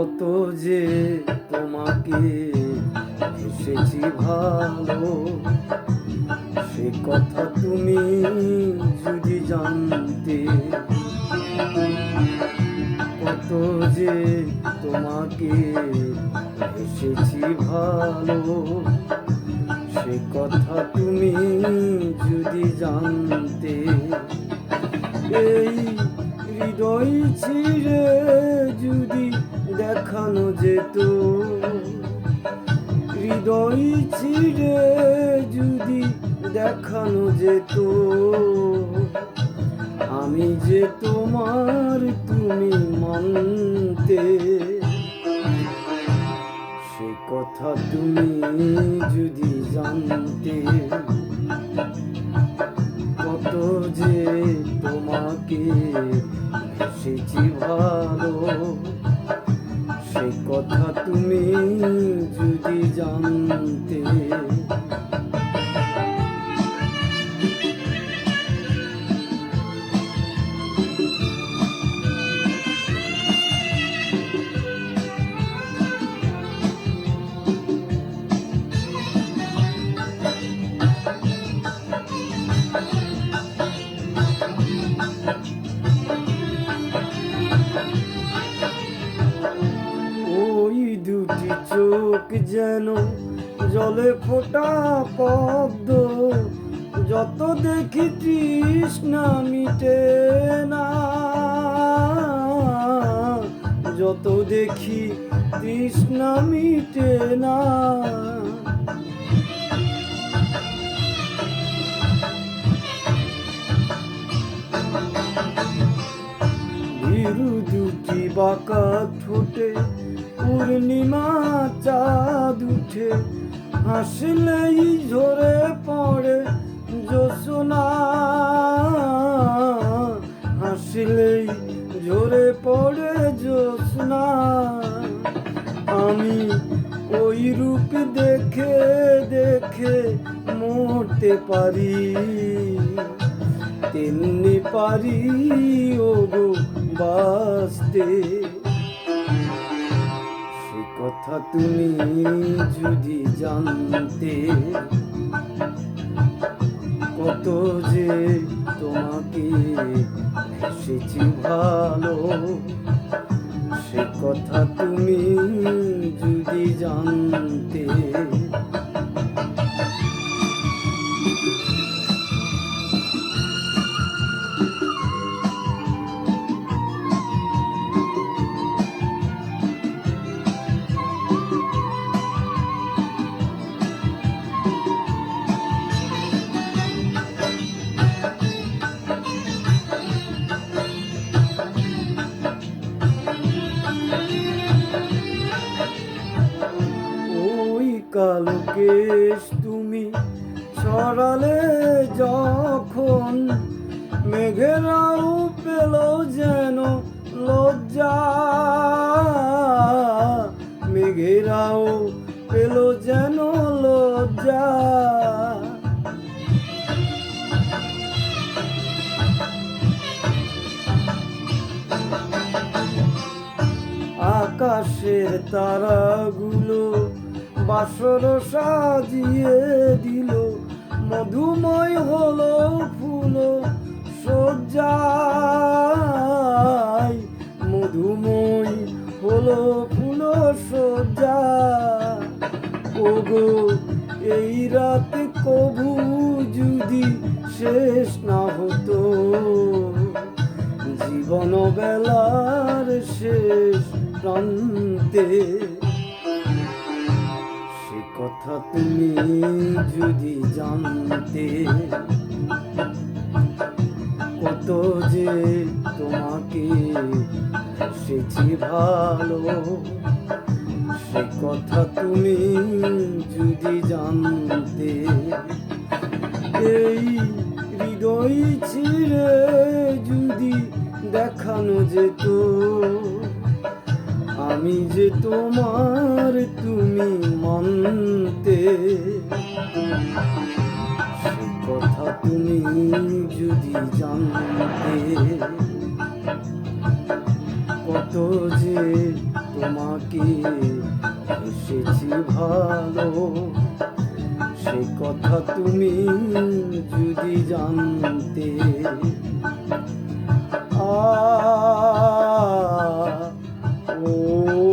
কত যে তোমাকে এসেছি ভালো, সে কথা তুমি যদি জানতে। কত যে তোমাকে এসেছি ভালো, সে কথা তুমি যদি জানতে। এই হৃদয় ছিঁড়ে যদি দেখানো যেত, হৃদয় ছিঁড়ে যদি দেখানো যেত, আমি যে তোমার তুমি মানতে। সে কথা তুমি যদি জানতে। কত যে তোমাকে এসেছি ভালো, সে কথা তুমি যদি জানতে। ওই দুটি চোখ যেন জলে ফোটা পদ্ম, যত দেখি তৃষ্ণা মিটে না, যত দেখি তৃষ্ণা মিটে না। ভীরু দুটি বাঁকা ঠোঁটে পূর্ণিমা চাঁদ উঠে, হাসলেই ঝরে পড়ে জ্যোৎস্না, হাসলেই ঝরে পড়ে জ্যোৎস্না। আমি ওই রূপ দেখে দেখে মরতে পারি, তেমনি পারি ওগো বাঁচতে। সে কথা তুমি যদি জানতে। কত যে তোমাকে এসেছি ভালো, সে কথা তুমি যদি জানতে। কালো কেশ তুমি ছড়ালে যখন, মেঘেরাও পেল যেন লজ্জা, মেঘেরাও পেল যেন লজ্জা। আকাশের তারাগুলো বাসর সাজিয়ে দিল, মধুময় হলো ফুল সজ্জায়, মধুময় হলো ফুল সজ্জা। ওগো এই রাত কবু যদি শেষ না হতো, জীবন বেলার শেষ প্রান্তে। সে কথা তুমি যদি জানতে। কত যে তোমাকে এসেছি ভালো, সে কথা তুমি যদি জানতে। এই হৃদয় ছিঁড়ে যদি দেখানো যেত, আমি যে তোমার তুমি মানতে। সে কথা তুমি যদি জানতে। কত যে তোমাকে বেসেছি ভালো, সে কথা তুমি যদি জানতে। আ ও